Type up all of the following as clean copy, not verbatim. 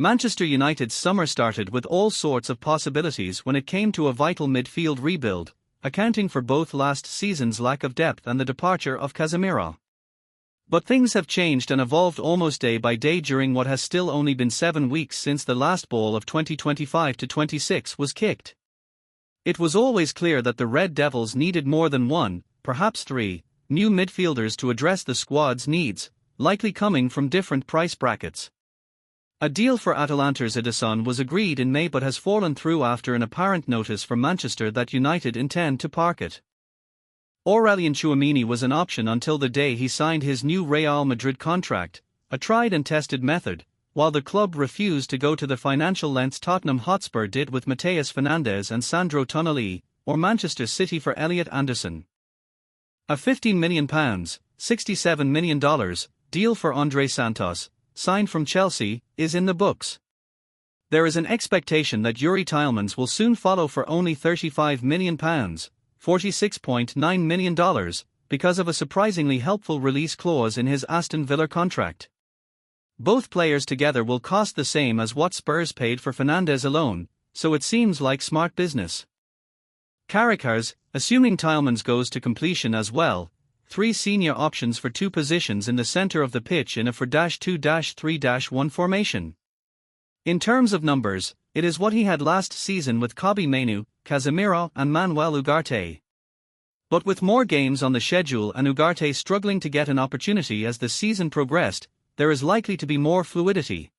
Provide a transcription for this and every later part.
Manchester United's summer started with all sorts of possibilities when it came to a vital midfield rebuild, accounting for both last season's lack of depth and the departure of Casemiro. But things have changed and evolved almost day by day during what has still only been 7 weeks since the last ball of 2025-26 was kicked. It was always clear that the Red Devils needed more than one, perhaps three, new midfielders to address the squad's needs, likely coming from different price brackets. A deal for Atalanta's Ederson was agreed in May but has fallen through after an apparent notice from Manchester that United intend to park it. Aurelien Tchouaméni was an option until the day he signed his new Real Madrid contract, a tried and tested method, while the club refused to go to the financial lengths Tottenham Hotspur did with Matheus Fernandes and Sandro Tonali, or Manchester City for Elliot Anderson. A £15 million, $67 million, deal for André Santos, signed from Chelsea, is in the books. There is an expectation that Youri Tielemans will soon follow for only £35 million, $46.9 million, because of a surprisingly helpful release clause in his Aston Villa contract. Both players together will cost the same as what Spurs paid for Fernandes alone, so it seems like smart business. Carrick has, assuming Tielemans goes to completion as well, 3 senior options for 2 positions in the centre of the pitch in a 4-2-3-1 formation. In terms of numbers, it is what he had last season with Kobbie Mainoo, Casemiro and Manuel Ugarte. But with more games on the schedule and Ugarte struggling to get an opportunity as the season progressed, there is likely to be more fluidity.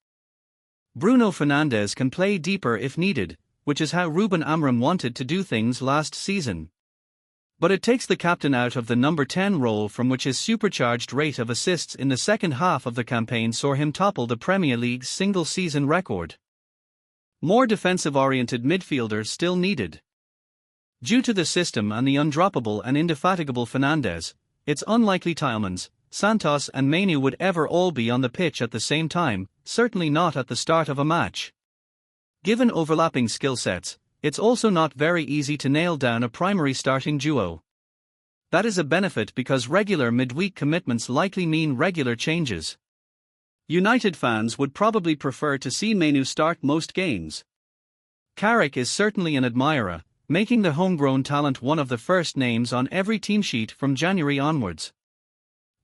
Bruno Fernandes can play deeper if needed, which is how Ruben Amorim wanted to do things last season. But it takes the captain out of the number 10 role from which his supercharged rate of assists in the second half of the campaign saw him topple the Premier League's single-season record. More defensive-oriented midfielders still needed. Due to the system and the undroppable and indefatigable Fernandes, it's unlikely Tielemans, Santos and Mainoo would ever all be on the pitch at the same time, certainly not at the start of a match. Given overlapping skill sets, it's also not very easy to nail down a primary starting duo. That is a benefit because regular midweek commitments likely mean regular changes. United fans would probably prefer to see Mainoo start most games. Carrick is certainly an admirer, making the homegrown talent one of the first names on every team sheet from January onwards.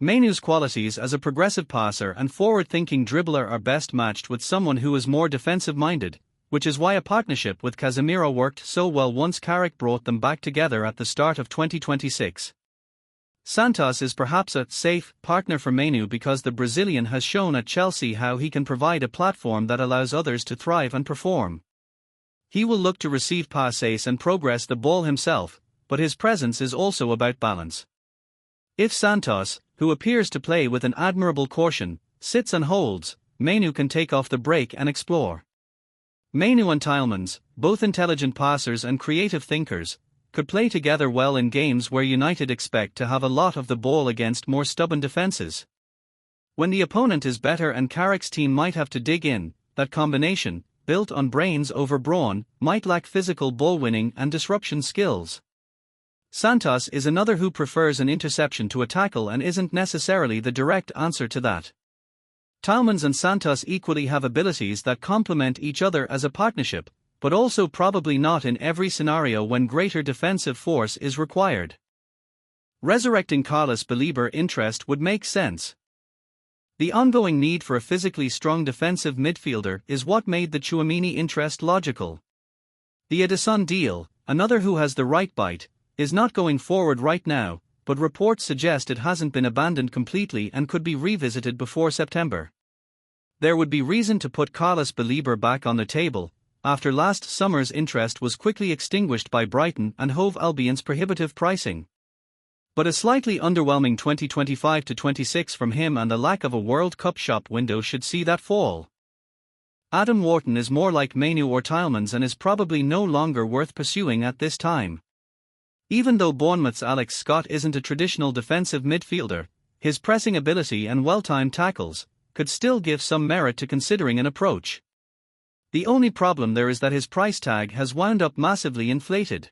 Mainoo's qualities as a progressive passer and forward-thinking dribbler are best matched with someone who is more defensive-minded, which is why a partnership with Casemiro worked so well once Carrick brought them back together at the start of 2026. Santos is perhaps a safe partner for Mainoo because the Brazilian has shown at Chelsea how he can provide a platform that allows others to thrive and perform. He will look to receive passes and progress the ball himself, but his presence is also about balance. If Santos, who appears to play with an admirable caution, sits and holds, Mainoo can take off the break and explore. Mainoo and Tielemans, both intelligent passers and creative thinkers, could play together well in games where United expect to have a lot of the ball against more stubborn defences. When the opponent is better and Carrick's team might have to dig in, that combination, built on brains over brawn, might lack physical ball-winning and disruption skills. Santos is another who prefers an interception to a tackle and isn't necessarily the direct answer to that. Tielemans and Santos equally have abilities that complement each other as a partnership, but also probably not in every scenario when greater defensive force is required. Resurrecting Carlos Balíber's interest would make sense. The ongoing need for a physically strong defensive midfielder is what made the Tchouaméni interest logical. The Ederson deal, another who has the right bite, is not going forward right now, but reports suggest it hasn't been abandoned completely and could be revisited before September. There would be reason to put Carlos Balíber back on the table, after last summer's interest was quickly extinguished by Brighton and Hove Albion's prohibitive pricing. But a slightly underwhelming 2025-26 from him and the lack of a World Cup shop window should see that fall. Adam Wharton is more like Mainoo or Tielemans and is probably no longer worth pursuing at this time. Even though Bournemouth's Alex Scott isn't a traditional defensive midfielder, his pressing ability and well-timed tackles could still give some merit to considering an approach. The only problem there is that his price tag has wound up massively inflated.